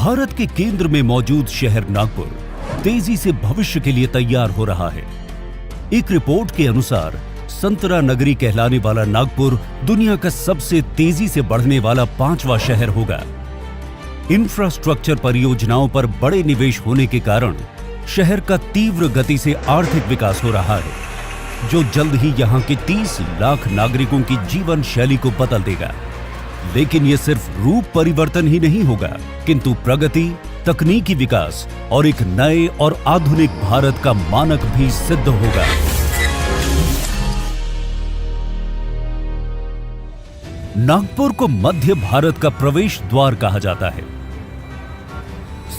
भारत के केंद्र में मौजूद शहर नागपुर तेजी से भविष्य के लिए तैयार हो रहा है। एक रिपोर्ट के अनुसार संतरा नगरी कहलाने वाला नागपुर दुनिया का सबसे तेजी से बढ़ने वाला 5वां शहर होगा। इंफ्रास्ट्रक्चर परियोजनाओं पर बड़े निवेश होने के कारण शहर का तीव्र गति से आर्थिक विकास हो रहा है, जो जल्द ही यहां के 30 लाख नागरिकों की जीवन शैली को बदल देगा। लेकिन यह सिर्फ रूप परिवर्तन ही नहीं होगा, किंतु प्रगति, तकनीकी विकास और एक नए और आधुनिक भारत का मानक भी सिद्ध होगा। नागपुर को मध्य भारत का प्रवेश द्वार कहा जाता है।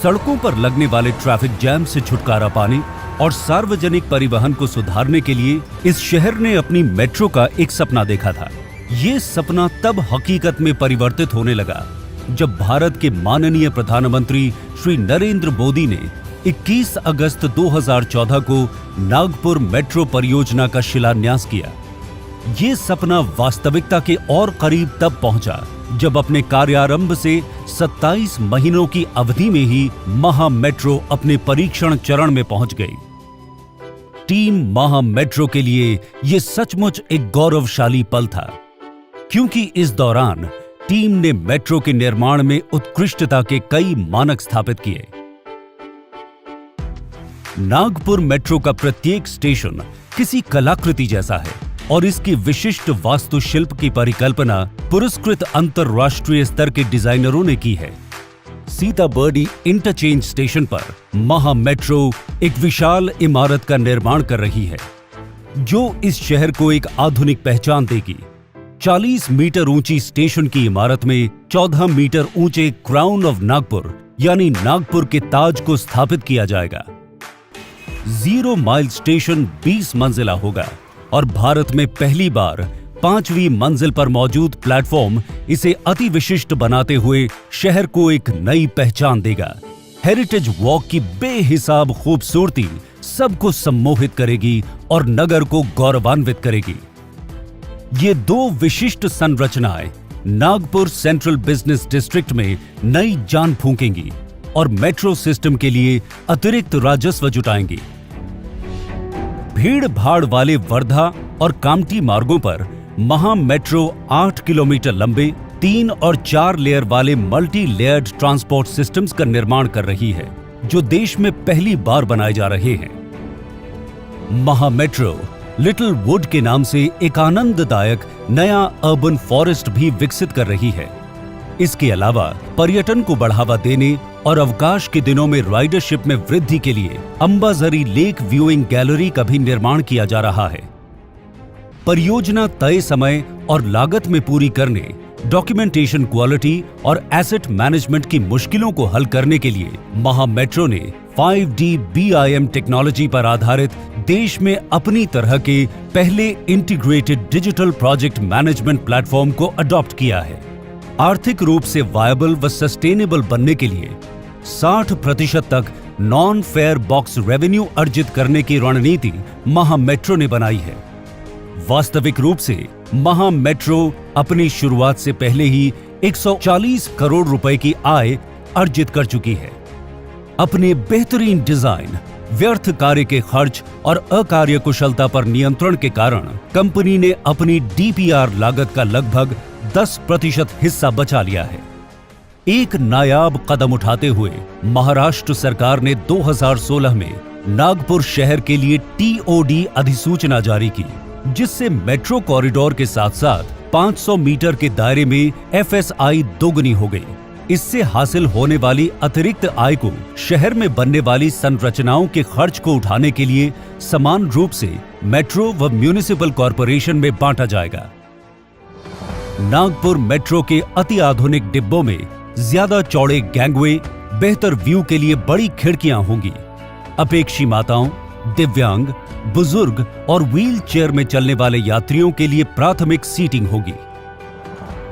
सड़कों पर लगने वाले ट्रैफिक जैम से छुटकारा पाने और सार्वजनिक परिवहन को सुधारने के लिए इस शहर ने अपनी मेट्रो का एक सपना देखा था। ये सपना तब हकीकत में परिवर्तित होने लगा जब भारत के माननीय प्रधानमंत्री श्री नरेंद्र मोदी ने 21 अगस्त 2014 को नागपुर मेट्रो परियोजना का शिलान्यास किया। ये सपना वास्तविकता के और करीब तब पहुंचा जब अपने कार्यारंभ से 27 महीनों की अवधि में ही महा मेट्रो अपने परीक्षण चरण में पहुंच गई। टीम महा मेट्रो के लिए यह सचमुच एक गौरवशाली पल था, क्योंकि इस दौरान टीम ने मेट्रो के निर्माण में उत्कृष्टता के कई मानक स्थापित किए। नागपुर मेट्रो का प्रत्येक स्टेशन किसी कलाकृति जैसा है और इसकी विशिष्ट वास्तुशिल्प की परिकल्पना पुरस्कृत अंतरराष्ट्रीय स्तर के डिजाइनरों ने की है। सीताबर्डी इंटरचेंज स्टेशन पर महा मेट्रो एक विशाल इमारत का निर्माण कर रही है, जो इस शहर को एक आधुनिक पहचान देगी। 40 मीटर ऊंची स्टेशन की इमारत में 14 मीटर ऊंचे क्राउन ऑफ नागपुर यानी नागपुर के ताज को स्थापित किया जाएगा। 0 माइल स्टेशन 20 मंजिला होगा और भारत में पहली बार 5वीं मंजिल पर मौजूद प्लेटफॉर्म इसे अति विशिष्ट बनाते हुए शहर को एक नई पहचान देगा। हेरिटेज वॉक की बेहिसाब खूबसूरती सबको सम्मोहित करेगी और नगर को गौरवान्वित करेगी। ये 2 विशिष्ट संरचनाएं नागपुर सेंट्रल बिजनेस डिस्ट्रिक्ट में नई जान फूंकेंगी और मेट्रो सिस्टम के लिए अतिरिक्त राजस्व जुटाएंगी। भीड़ भाड़ वाले वर्धा और कामठी मार्गों पर महा मेट्रो 8 किलोमीटर लंबे 3 और 4 लेयर वाले मल्टी लेयर्ड ट्रांसपोर्ट सिस्टम्स का निर्माण कर रही है, जो देश में पहली बार बनाए जा रहे हैं। महा मेट्रो लिटिल वुड के नाम से एक आनंददायक नया अर्बन फॉरेस्ट भी विकसित कर रही है। इसके अलावा पर्यटन को बढ़ावा देने और अवकाश के दिनों में राइडरशिप में वृद्धि के लिए अंबाझरी लेक व्यूइंग गैलरी का भी निर्माण किया जा रहा है। परियोजना तय समय और लागत में पूरी करने, डॉक्यूमेंटेशन क्वालिटी और एसेट मैनेजमेंट की मुश्किलों को हल करने के लिए महा मेट्रो ने 5D BIM टेक्नोलॉजी पर आधारित देश में अपनी तरह के पहले integrated digital project management platform को अडॉप्ट किया है। आर्थिक रूप से वायबल व सस्टेनेबल बनने के लिए 60% तक नॉन फेयर बॉक्स रेवेन्यू अर्जित करने की रणनीति महा मेट्रो ने बनाई है। वास्तविक रूप से महा मेट्रो अपनी शुरुआत से पहले ही 140 करोड़ रुपए की आय अर्जित कर चुकी है। अपने बेहतरीन डिजाइन, व्यर्थ कार्य के खर्च और अकार्यकुशलता पर नियंत्रण के कारण कंपनी ने अपनी DPR लागत का लगभग 10% हिस्सा बचा लिया है। एक नायाब कदम उठाते हुए महाराष्ट्र सरकार ने 2016 में नागपुर शहर के लिए TOD अधिसूचना जारी की, जिससे मेट्रो कॉरिडोर के साथ साथ 500 मीटर के दायरे में FSI दोगुनी हो गई। इससे हासिल होने वाली अतिरिक्त आय को शहर में बनने वाली संरचनाओं के खर्च को उठाने के लिए समान रूप से मेट्रो व म्युनिसिपल कॉरपोरेशन में बांटा जाएगा। नागपुर मेट्रो के अति आधुनिक डिब्बों में ज्यादा चौड़े गैंगवे, बेहतर व्यू के लिए बड़ी खिड़कियां होंगी। अपेक्षी माताओं, दिव्यांग, बुजुर्ग और व्हील चेयर में चलने वाले यात्रियों के लिए प्राथमिक सीटिंग होगी।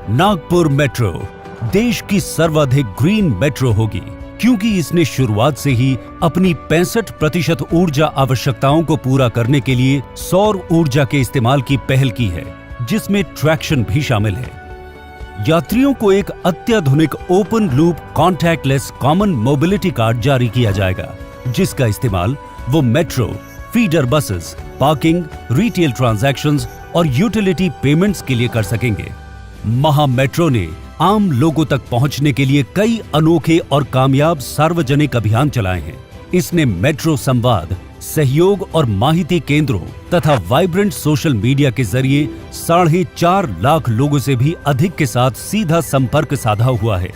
नागपुर मेट्रो देश की सर्वाधिक ग्रीन मेट्रो होगी, क्योंकि इसने शुरुआत से ही अपनी 65% ऊर्जा आवश्यकताओं को पूरा करने के लिए सौर ऊर्जा के इस्तेमाल की पहल की है, जिसमें ट्रैक्शन भी शामिल है। यात्रियों को एक अत्याधुनिक open loop contactless common mobility card जारी किया जाएगा, जिसका इस्तेमाल वो metro, feeder buses, parking, retail transactions और यूटिलिटी पेमेंट्स के लिए कर सकेंगे। महा मेट्रो ने आम लोगों तक पहुंचने के लिए कई अनोखे और कामयाब सार्वजनिक अभियान चलाए हैं। इसने मेट्रो संवाद, सहयोग और माहिती केंद्रों तथा वाइब्रेंट सोशल मीडिया के जरिए 4.5 लाख लोगों से भी अधिक के साथ सीधा संपर्क साधा हुआ है।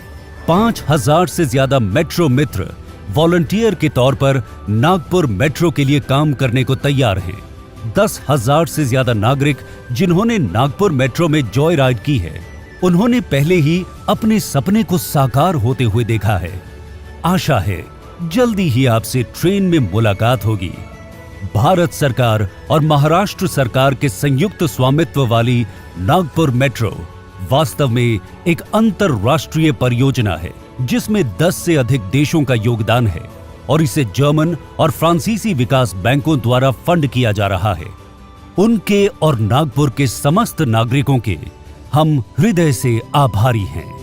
5000 से ज्यादा मेट्रो मित्र वॉलंटियर के तौर पर नागपुर मेट्रो के लिए काम करने को तैयार हैं। 10,000 से ज्यादा नागरिक जिन्होंने नागपुर मेट्रो में जॉय राइड की है, उन्होंने पहले ही अपने सपने को साकार होते हुए देखा है। आशा है जल्दी ही आपसे ट्रेन में मुलाकात होगी। भारत सरकार और महाराष्ट्र सरकार के संयुक्त स्वामित्व वाली नागपुर मेट्रो वास्तव में एक अंतरराष्ट्रीय परियोजना है, जिसमें 10 से अधिक देशों का योगदान है और इसे जर्मन और फ्रांसीसी विकास बैंकों द्वारा फंड किया जा रहा है। उनके और नागपुर के समस्त नागरिकों के हम हृदय से आभारी हैं।